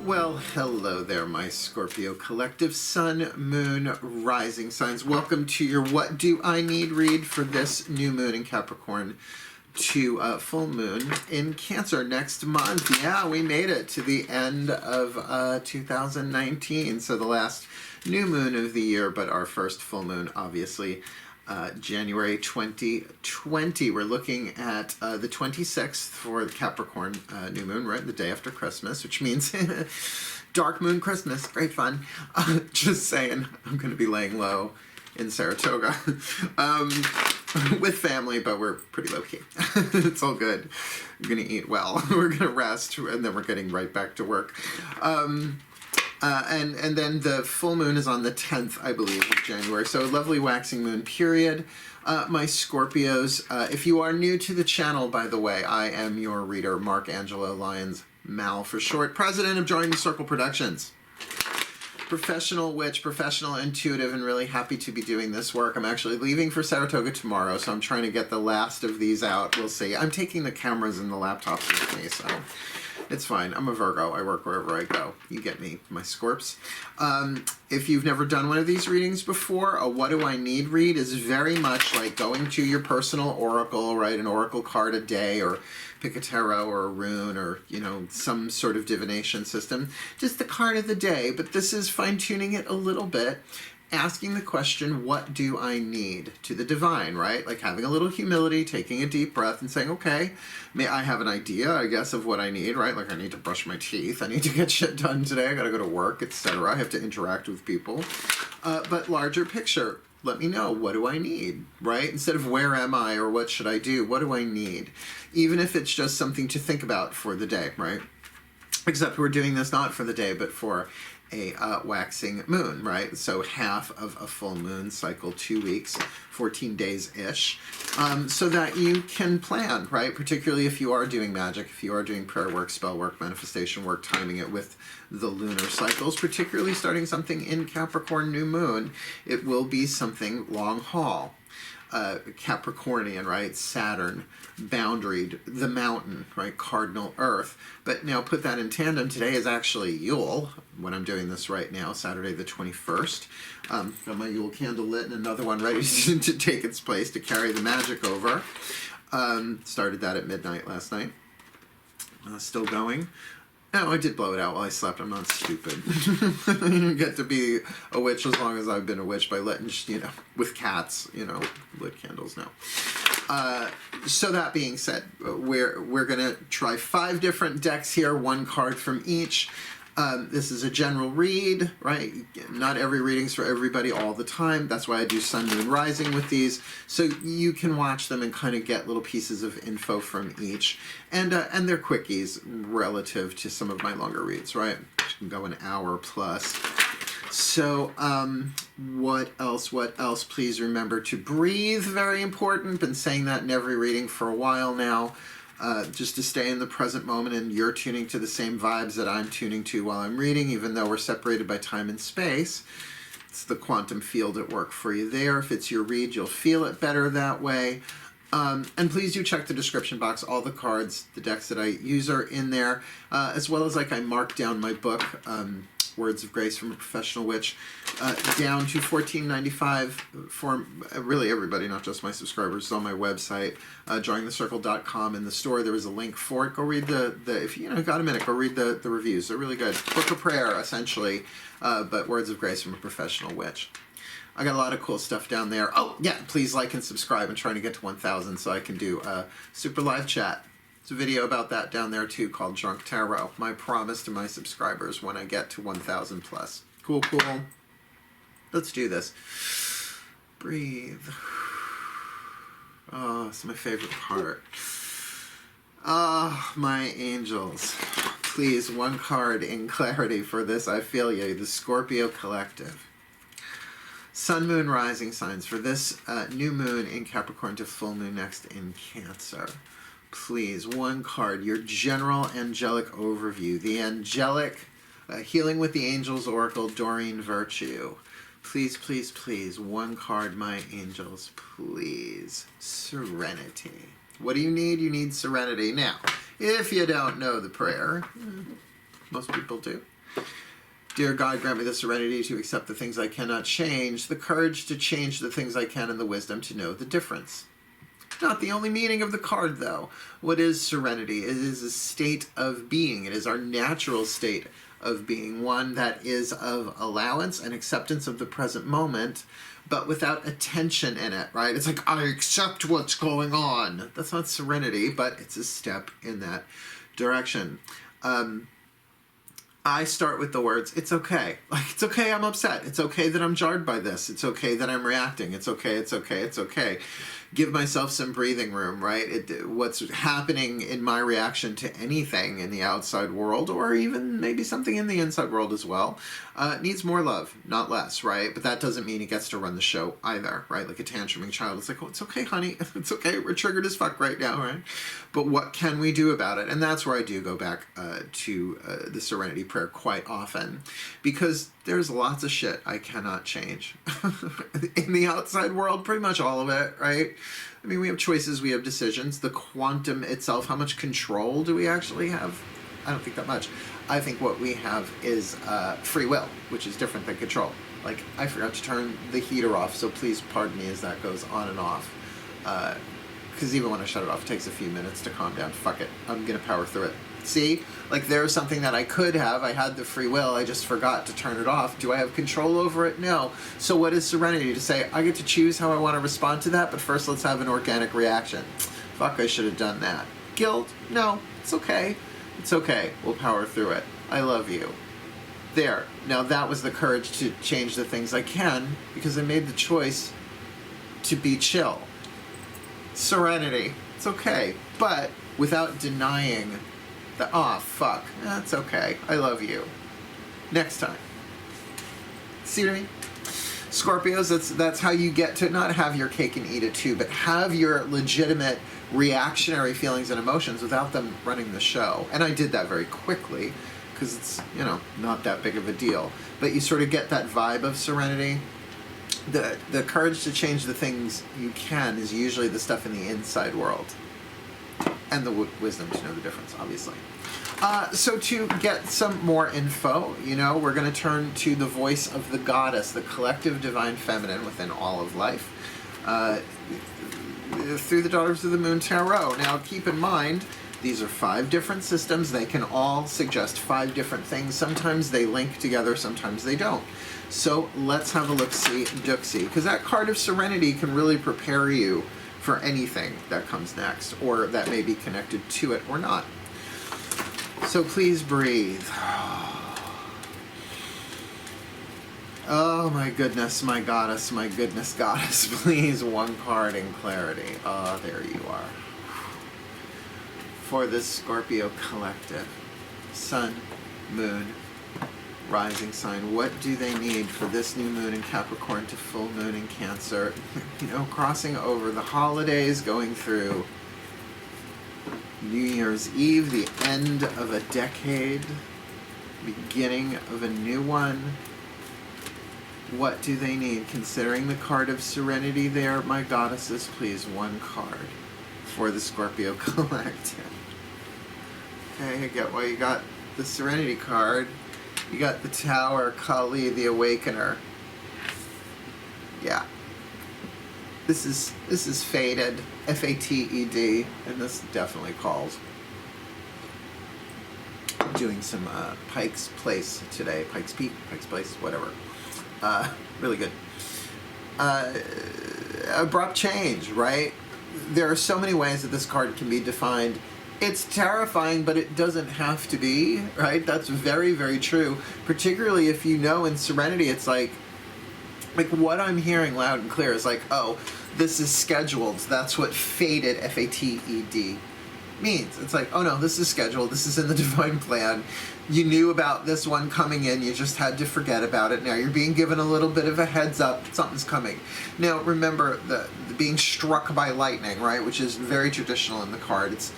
Well, hello there, my Scorpio collective, sun, moon, rising signs. Welcome to your What Do I Need read for this new moon in Capricorn to full moon in Cancer next month. Yeah, we made it to the end of 2019, so the last new moon of the year, but our first full moon, obviously, January 2020. We're looking at the 26th for the Capricorn new moon, right? The day after Christmas, which means dark moon Christmas. Great fun. Just saying, I'm going to be laying low in Saratoga with family, but we're pretty low-key. It's all good. We're going to eat well. We're going to rest, and then we're getting right back to work. And then the full moon is on the 10th, I believe, of January. So a lovely waxing moon period. My Scorpios, if you are new to the channel, by the way, I am your reader, Mark Angelo Lyons, Mal for short, president of DrawingTheCircle Productions. Professional witch, professional intuitive, and really happy to be doing this work. I'm actually leaving for Saratoga tomorrow, so I'm trying to get the last of these out. We'll see. I'm taking the cameras and the laptops with me, so it's fine. I'm a Virgo. I work wherever I go. You get me, my Scorps. If you've never done one of these readings before, a What Do I Need read is very much like going to your personal oracle, right? An oracle card a day, or pick a tarot or a rune, or, you know, some sort of divination system. Just the card of the day, but this is fine-tuning it a little bit, asking the question, what do I need, to the divine, right? Like having a little humility, taking a deep breath and saying, okay, may I have an idea, I guess, of what I need, right? Like I need to brush my teeth, I need to get shit done today, I gotta go to work, etc. I have to interact with people. But larger picture, let me know, what do I need, right? Instead of where am I or what should I do, what do I need? Even if it's just something to think about for the day, right? Except we're doing this not for the day, but for a waxing moon, right? So half of a full moon cycle, 2 weeks, 14 days-ish, so that you can plan, right? Particularly if you are doing magic, if you are doing prayer work, spell work, manifestation work, timing it with the lunar cycles, particularly starting something in Capricorn new moon, it will be something long haul. Capricornian, right? Saturn, boundaried, the mountain, right? Cardinal Earth. But now put that in tandem. Today is actually Yule, when I'm doing this right now, Saturday the 21st. Got my Yule candle lit and another one ready to take its place, to carry the magic over. Started that at midnight last night. Still going. No, I did blow it out while I slept. I'm not stupid. You get to be a witch as long as I've been a witch by letting, you know, with cats, you know, lit candles now. So that being said, we're going to try 5 different decks here, 1 card from each. This is a general read, right? Not every reading's for everybody all the time. That's why I do Sun, Moon, Rising with these, so you can watch them and kind of get little pieces of info from each. And they're quickies relative to some of my longer reads, right? Which can go an hour plus. So, what else? Please remember to breathe, very important. Been saying that in every reading for a while now. Just to stay in the present moment, and you're tuning to the same vibes that I'm tuning to while I'm reading, even though we're separated by time and space. It's the quantum field at work for you there. If it's your read, you'll feel it better that way. And please do check the description box. All the cards, the decks that I use are in there, as well as, like, I marked down my book, Words of Grace from a Professional Witch, down to $14.95 for really everybody, not just my subscribers. It's on my website, DrawingTheCircle.com. In the store, there is a link for it. Go read if you got a minute, go read the reviews. They're really good. Book of prayer, essentially, but Words of Grace from a Professional Witch. I got a lot of cool stuff down there. Oh, yeah, please like and subscribe. I'm trying to get to 1,000 so I can do a super live chat. There's a video about that down there too called Drunk Tarot. My promise to my subscribers when I get to 1,000 plus. Cool, cool. Let's do this. Breathe. Oh, it's my favorite part. Ah, my angels. Please, 1 card in clarity for this. I feel you. The Scorpio Collective. Sun, Moon, Rising signs for this new moon in Capricorn to full moon next in Cancer. Please, 1 card, your general angelic overview. The angelic healing with the angels oracle, Doreen Virtue. Please, please, please, 1 card, my angels, please. Serenity. What do you need? You need serenity. Now, if you don't know the prayer, most people do. Dear God, grant me the serenity to accept the things I cannot change, the courage to change the things I can, and the wisdom to know the difference. Not the only meaning of the card, though. What is serenity? It is a state of being. It is our natural state of being, one that is of allowance and acceptance of the present moment, but without attention in it, right? It's like, I accept what's going on. That's not serenity, but it's a step in that direction. I start with the words, it's okay. Like, it's okay I'm upset. It's okay that I'm jarred by this. It's okay that I'm reacting. It's okay, it's okay, it's okay. Give myself some breathing room, right? What's happening in my reaction to anything in the outside world, or even maybe something in the inside world as well, needs more love, not less, right? But that doesn't mean it gets to run the show either, right? Like a tantruming child, it's like, oh, it's okay, honey. It's okay. We're triggered as fuck right now, right? But what can we do about it? And that's where I do go back to the Serenity Prayer quite often, because there's lots of shit I cannot change. In the outside world, pretty much all of it, right? I mean, we have choices, we have decisions. The quantum itself, how much control do we actually have? I don't think that much. I think what we have is free will, which is different than control. Like, I forgot to turn the heater off, so please pardon me as that goes on and off. Because even when I shut it off, it takes a few minutes to calm down. Fuck it. I'm going to power through it. See? Like, there's something that I could have. I had the free will. I just forgot to turn it off. Do I have control over it? No. So what is serenity? To say, I get to choose how I want to respond to that, but first let's have an organic reaction. Fuck, I should have done that. Guilt? No. It's okay. It's okay. We'll power through it. I love you. There. Now that was the courage to change the things I can, because I made the choice to be chill. Serenity. It's okay. But without denying the, oh, fuck, that's okay. I love you. Next time. See what I mean? Scorpios, that's how you get to not have your cake and eat it too, but have your legitimate reactionary feelings and emotions without them running the show. And I did that very quickly, because it's, you know, not that big of a deal. But you sort of get that vibe of serenity. The courage to change the things you can is usually the stuff in the inside world. And the wisdom to know the difference, obviously. So to get some more info, you know, we're going to turn to the voice of the goddess, the collective divine feminine within all of life, through the Daughters of the Moon Tarot. Now, keep in mind, these are 5 different systems. They can all suggest 5 different things. Sometimes they link together, sometimes they don't. So let's have a look-see, dooksy, because that card of serenity can really prepare you for anything that comes next, or that may be connected to it or not. So please breathe. Oh my goodness, my goddess, my goodness goddess, please, one card in clarity. Oh, there you are. For this Scorpio collective, Sun, Moon, rising sign, what do they need for this new moon in Capricorn to full moon in Cancer? You know, crossing over the holidays, going through New Year's Eve, the end of a decade, beginning of a new one. What do they need? Considering the card of serenity there, my goddesses, please, one card for the Scorpio collective. Okay, I get why you got the serenity card. You got the Tower, Kali, the Awakener. Yeah. This is fated, F-A-T-E-D, and this definitely calls. I'm doing some Pike's Place today, Pike's Peak, Pike's Place, whatever. Really good. Abrupt change, right? There are so many ways that this card can be defined. It's terrifying, but it doesn't have to be, right? That's very, very true. Particularly if you know in Serenity, it's like what I'm hearing loud and clear is like, oh, this is scheduled. That's what fated, F-A-T-E-D, means. It's like, oh no, this is scheduled. This is in the divine plan. You knew about this one coming in. You just had to forget about it. Now you're being given a little bit of a heads up. Something's coming. Now remember the being struck by lightning, right? Which is very traditional in the card. It's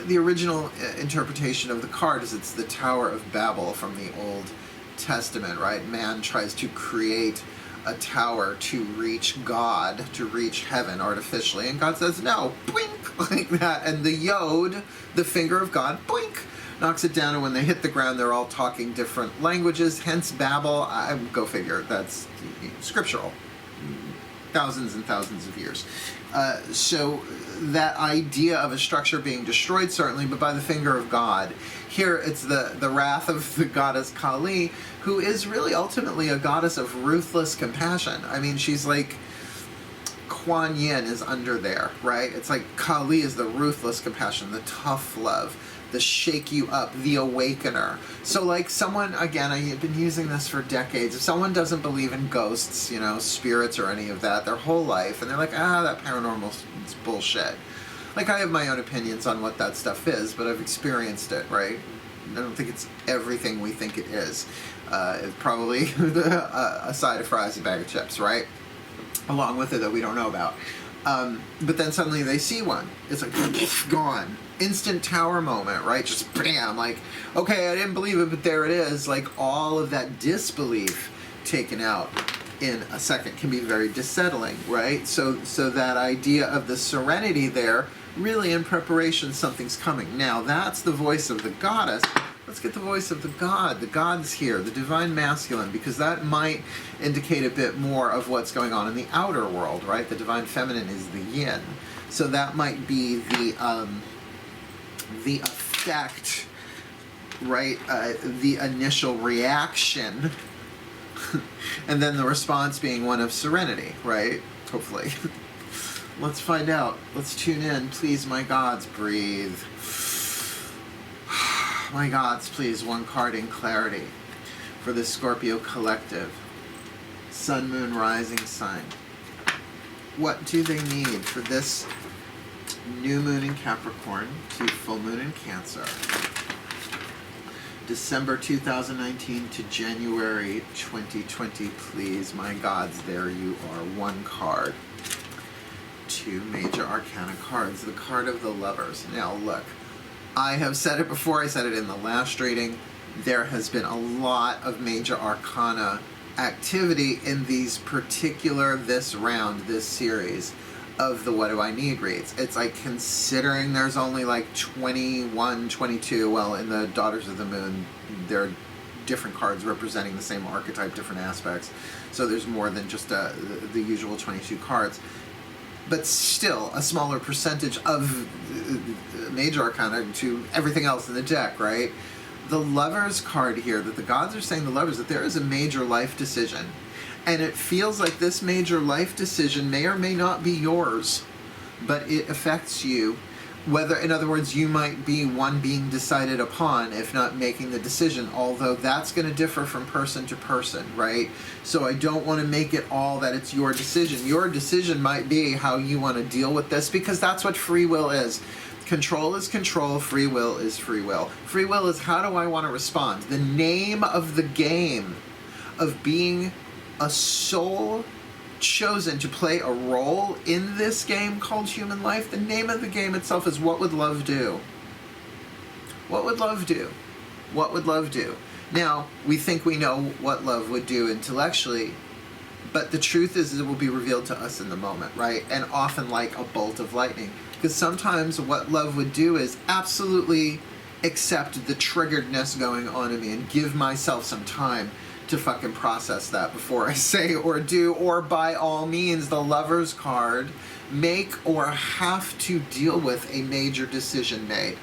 the original interpretation of the card is it's the Tower of Babel from the Old Testament, right? Man tries to create a tower to reach God, to reach heaven artificially, and God says, no, boink, like that, and the Yod, the finger of God, boink, knocks it down, and when they hit the ground, they're all talking different languages, hence Babel. Go figure, that's scriptural. Thousands and thousands of years. So that idea of a structure being destroyed, certainly, but by the finger of God. Here it's the wrath of the goddess Kali, who is really ultimately a goddess of ruthless compassion. I mean, she's like Kuan Yin is under there, right? It's like Kali is the ruthless compassion, the tough love, the shake you up, the awakener. So like someone, again, I've been using this for decades. If someone doesn't believe in ghosts, you know, spirits or any of that their whole life, and they're like, that paranormal is bullshit. Like, I have my own opinions on what that stuff is, but I've experienced it, right? I don't think it's everything we think it is. It's probably a side of fries, a bag of chips, right? Along with it that we don't know about. But then suddenly they see one. It's like, gone. Instant tower moment, right? Just bam, like, okay, I didn't believe it, but there it is. Like, all of that disbelief taken out in a second can be very dissettling, right? So that idea of the serenity there, really in preparation, something's coming. Now, that's the voice of the goddess. Let's get the voice of the god. The god's here, the divine masculine, because that might indicate a bit more of what's going on in the outer world, right? The divine feminine is the yin. So that might be the effect, right? The initial reaction, and then the response being one of serenity, right? Hopefully. Let's find out. Let's tune in. Please, my gods, breathe. My gods, please, one card in clarity for the Scorpio collective. Sun, Moon, Rising sign. What do they need for this new moon in Capricorn to full moon in Cancer? December 2019 to January 2020, please, my gods, there you are. One card. Two major arcana cards. The card of the Lovers. Now, look. I have said it before, I said it in the last reading, there has been a lot of major arcana activity in these particular, this round, this series of the What Do I Need reads. It's like, considering there's only like 21, 22, well, in the Daughters of the Moon, there are different cards representing the same archetype, different aspects, so there's more than just the usual 22 cards. But still, a smaller percentage of major arcana to everything else in the deck, right? The Lovers card here, that the gods are saying the Lovers, that there is a major life decision. And it feels like this major life decision may or may not be yours, but it affects you. Whether, in other words, you might be one being decided upon, if not making the decision, although that's going to differ from person to person, right? So I don't want to make it all that it's your decision. Your decision might be how you want to deal with this, because that's what free will is. Control is control, free will is free will. Free will is, how do I want to respond? The name of the game of being a soul chosen to play a role in this game called human life, the name of the game itself is, what would love do? What would love do? What would love do? Now, we think we know what love would do intellectually, but the truth is it will be revealed to us in the moment, right? And often like a bolt of lightning. Because sometimes what love would do is absolutely accept the triggeredness going on in me and give myself some time to fucking process that before I say or do, or by all means, the Lovers card, make or have to deal with a major decision made.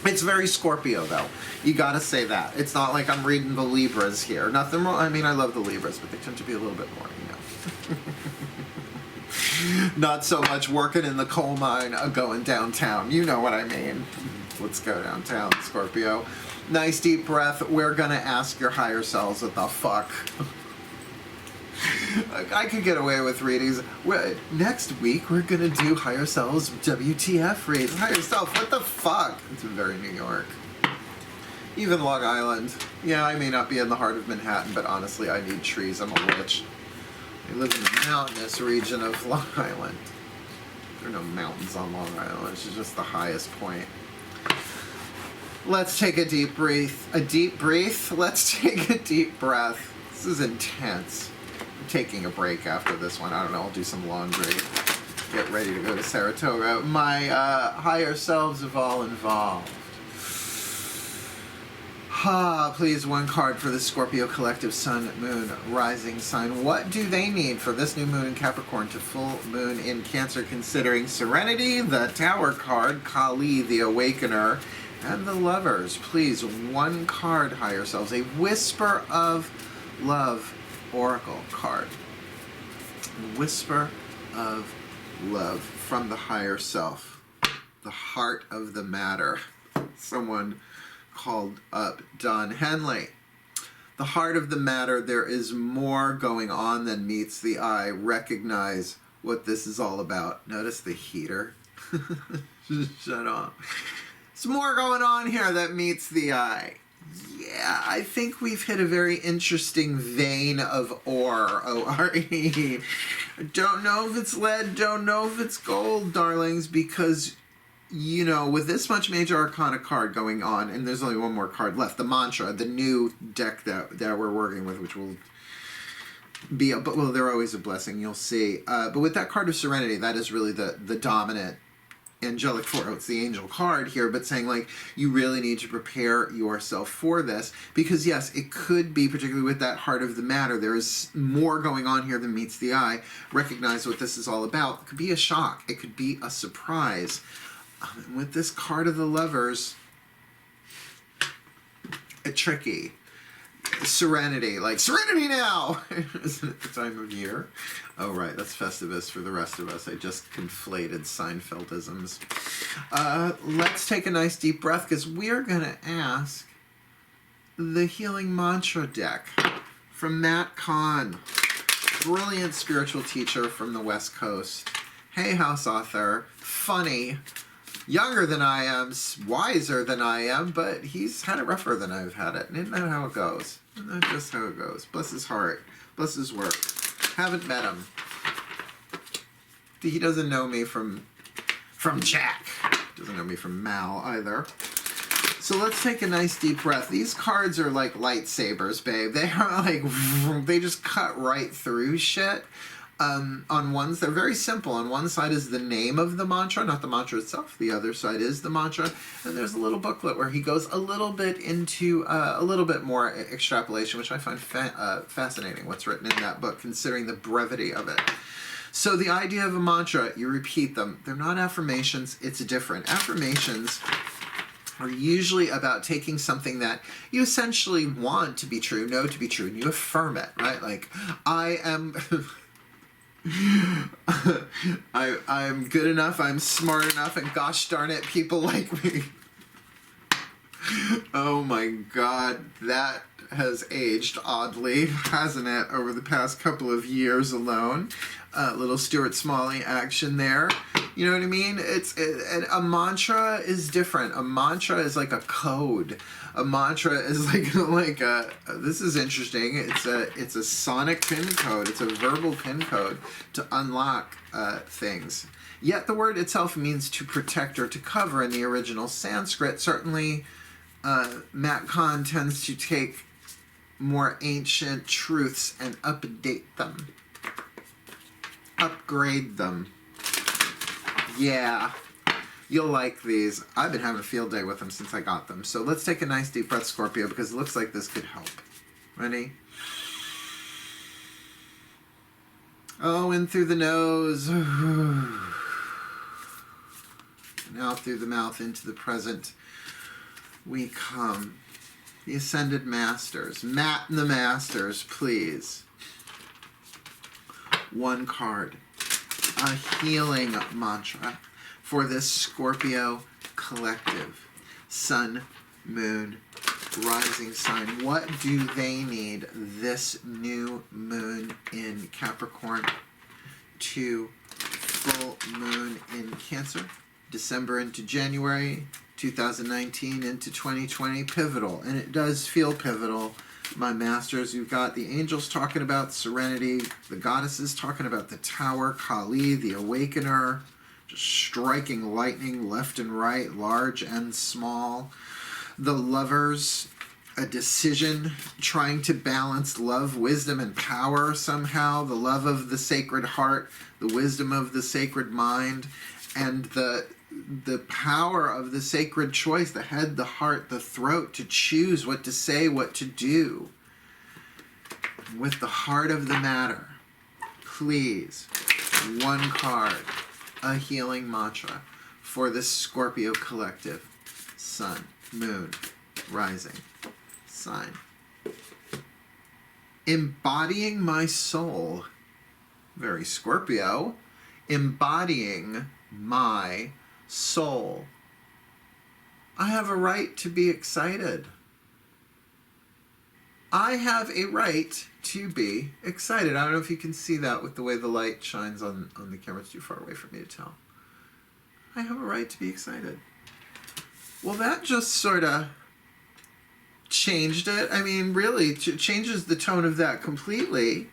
It's very Scorpio, though. You gotta say that. It's not like I'm reading the Libras here. Nothing wrong. I mean, I love the Libras, but they tend to be a little bit more, you know. Not so much working in the coal mine, going downtown. You know what I mean. Let's go downtown, Scorpio. Nice deep breath. We're gonna ask your higher selves what the fuck. Like, I could get away with readings. Next week we're gonna do higher selves WTF reads. Higher self, what the fuck? It's very New York. Even Long Island. Yeah, I may not be in the heart of Manhattan, but honestly, I need trees. I'm a witch. I live in the mountainous region of Long Island. There are no mountains on Long Island. It's just the highest point. Let's take a deep breath. A deep breath? Let's take a deep breath. This is intense. I'm taking a break after this one. I don't know, I'll do some laundry. Get ready to go to Saratoga. My higher selves have all evolved. Please, one card for the Scorpio collective sun, moon, rising sign. What do they need for this new moon in Capricorn to full moon in Cancer, considering Serenity, the Tower card, Kali, the Awakener, and the Lovers? Please, one card, higher selves. A Whisper of Love Oracle card. Whisper of Love from the higher self. The heart of the matter. Someone called up Don Henley. The heart of the matter, there is more going on than meets the eye. Recognize what this is all about. Notice the heater. Shut up. There's more going on here that meets the eye. Yeah, I think we've hit a very interesting vein of ore, O-R-E. Don't know if it's lead, don't know if it's gold, darlings, because, you know, with this much Major Arcana card going on, and there's only one more card left, the Mantra, the new deck that we're working with, which will be, well, they're always a blessing, you'll see. But with that card of Serenity, that is really the dominant angelic force. It's the angel card here, but saying, like, you really need to prepare yourself for this, because yes, it could be, particularly with that heart of the matter, there is more going on here than meets the eye. Recognize what this is all about. It could be a shock, it could be a surprise. With this card of the Lovers, tricky. Serenity, like, serenity now! Isn't it the time of year? Oh, right, that's Festivus for the rest of us. I just conflated Seinfeldisms. Let's take a nice deep breath, because we're going to ask the Healing Mantra deck from Matt Kahn. Brilliant spiritual teacher from the West Coast. Hay House author. Funny. Younger than I am, wiser than I am, but he's had it rougher than I've had it. And isn't that how it goes? Isn't that just how it goes? Bless his heart. Bless his work. Haven't met him. He doesn't know me from Jack. Doesn't know me from Mal either. So let's take a nice deep breath. These cards are like lightsabers, babe. They are like, they just cut right through shit. On ones, they're very simple. On one side is the name of the mantra, not the mantra itself. The other side is the mantra. And there's a little booklet where he goes a little bit into a little bit more extrapolation, which I find fascinating, what's written in that book, considering the brevity of it. So the idea of a mantra, you repeat them. They're not affirmations, it's different. Affirmations are usually about taking something that you essentially want to be true, know to be true, and you affirm it, right? Like, I am... I'm good enough, I'm smart enough, and gosh darn it, people like me. Oh my god, that has aged oddly, hasn't it, over the past couple of years alone. Little Stuart Smalley action there. You know what I mean? And a mantra is different. A mantra is like a code. A mantra is like a this is interesting. It's a sonic pin code. It's a verbal pin code to unlock things. Yet the word itself means to protect or to cover in the original Sanskrit. Certainly, Matt Kahn tends to take more ancient truths and update them. Upgrade them. Yeah. You'll like these. I've been having a field day with them since I got them. So let's take a nice deep breath, Scorpio, because it looks like this could help. Ready? Oh, in through the nose. And out through the mouth into the present we come. The Ascended Masters. Matt and the Masters, please. One card. A healing mantra for this Scorpio collective. Sun, moon, rising sign. What do they need this new moon in Capricorn to full moon in Cancer? December into January, 2019 into 2020. Pivotal. And it does feel pivotal. My masters, you've got the angels talking about serenity, the goddesses talking about the tower, Kali, the awakener, just striking lightning left and right, large and small. The lovers, a decision, trying to balance love, wisdom, and power somehow. The love of the sacred heart, the wisdom of the sacred mind, and the the power of the sacred choice, the head, the heart, the throat, to choose what to say, what to do. With the heart of the matter, please, one card, a healing mantra for the Scorpio collective. Sun, moon, rising, sign. Embodying my soul. Very Scorpio. Embodying my soul. I have a right to be excited. I have a right to be excited. I don't know if you can see that with the way the light shines on the camera. It's too far away for me to tell. I have a right to be excited. Well, that just sort of changed it. I mean, really, changes the tone of that completely.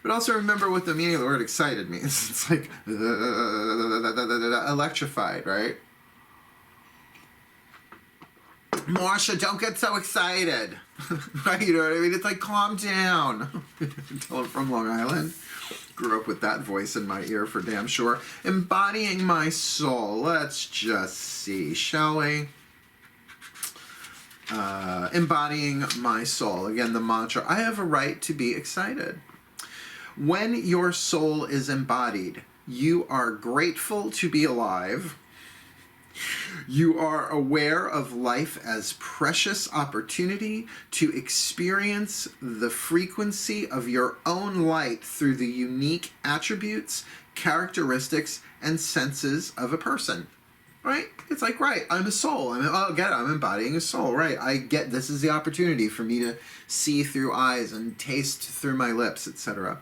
But also remember what the meaning of the word excited means. It's like electrified, right? Marsha, don't get so excited. Right? You know what I mean? It's like, calm down. Tell him from Long Island. Grew up with that voice in my ear for damn sure. Embodying my soul. Let's just see, shall we? Embodying my soul. Again, the mantra. I have a right to be excited. When your soul is embodied, you are grateful to be alive. You are aware of life as precious opportunity to experience the frequency of your own light through the unique attributes, characteristics, and senses of a person. Right? It's like, right, I'm a soul. I'm embodying a soul. Right? I get this is the opportunity for me to see through eyes and taste through my lips, etc.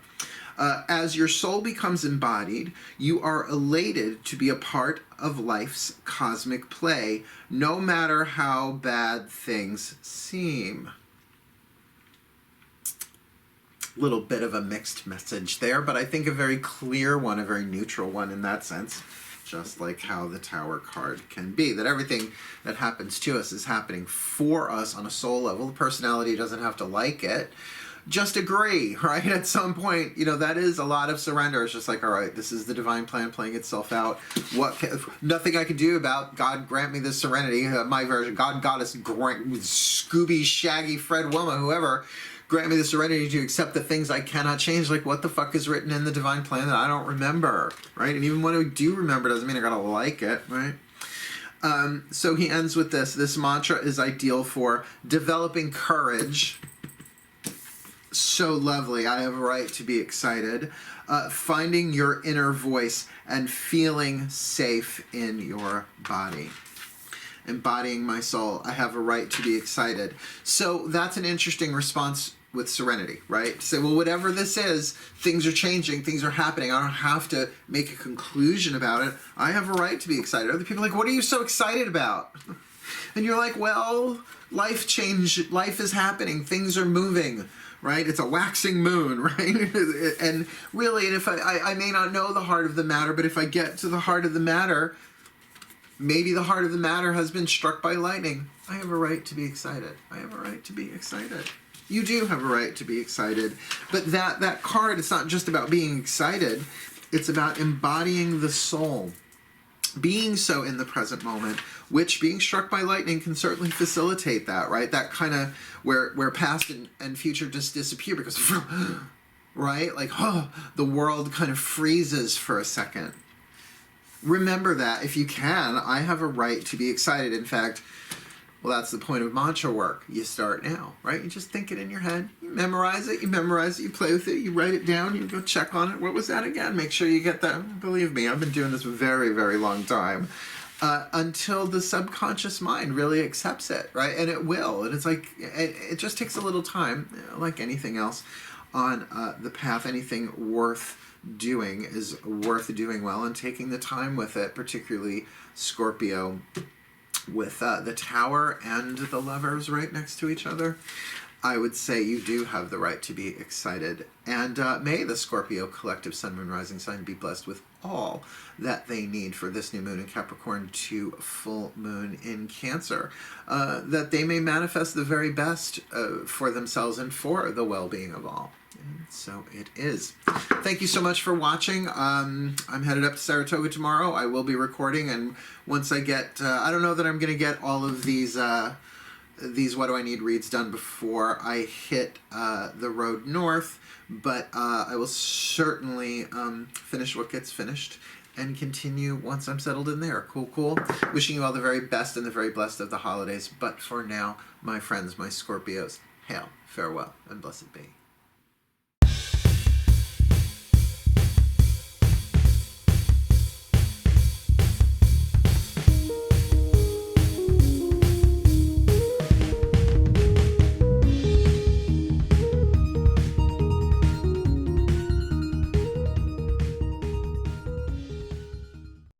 As your soul becomes embodied, you are elated to be a part of life's cosmic play, no matter how bad things seem. Little bit of a mixed message there, but I think a very clear one, a very neutral one in that sense, just like how the Tower card can be. That everything that happens to us is happening for us on a soul level. The personality doesn't have to like it. Just agree, right? At some point, you know, that is a lot of surrender. It's just like, all right, this is the divine plan playing itself out. Nothing I can do about. God grant me this serenity. My version, God, Goddess, grant, Scooby, Shaggy, Fred, Wilma, whoever, grant me the serenity to accept the things I cannot change. Like, what the fuck is written in the divine plan that I don't remember, right? And even when I do remember, doesn't mean I gotta like it, right? So he ends with this. This mantra is ideal for developing courage. So lovely. I have a right to be excited. Finding your inner voice and feeling safe in your body. Embodying my soul. I have a right to be excited. So that's an interesting response with serenity, right? To say, well, whatever this is, things are changing, things are happening. I don't have to make a conclusion about it. I have a right to be excited. Other people are like, what are you so excited about? And you're like, well, life is happening, things are moving. Right? It's a waxing moon, right? And really, and if I may not know the heart of the matter, but if I get to the heart of the matter, maybe the heart of the matter has been struck by lightning. I have a right to be excited. I have a right to be excited. You do have a right to be excited. But that card, it's not just about being excited. It's about embodying the soul. Being so in the present moment, which being struck by lightning can certainly facilitate that, right? That kind of where past and future just disappear because, right? Like, the world kind of freezes for a second. Remember that if you can. I have a right to be excited. In fact, well, that's the point of mantra work. You start now, right? You just think it in your head. You memorize it, you play with it, you write it down, you go check on it. What was that again? Make sure you get that. Believe me, I've been doing this a very, very long time. Until the subconscious mind really accepts it, right? And it will. And it's like, it just takes a little time, like anything else on the path. Anything worth doing is worth doing well, and taking the time with it, particularly Scorpio, with the Tower and the Lovers right next to each other. I would say you do have the right to be excited. And may the Scorpio collective Sun, Moon, Rising sign be blessed with all that they need for this new moon in Capricorn to full moon in Cancer. That they may manifest the very best for themselves and for the well-being of all. And so it is. Thank you so much for watching. I'm headed up to Saratoga tomorrow. I will be recording, and once I get, I don't know that I'm going to get all of these What Do I Need reads done before I hit the road north, but I will certainly finish what gets finished and continue once I'm settled in there. Cool, cool. Wishing you all the very best and the very blessed of the holidays. But for now, my friends, my Scorpios, hail, farewell, and blessed be.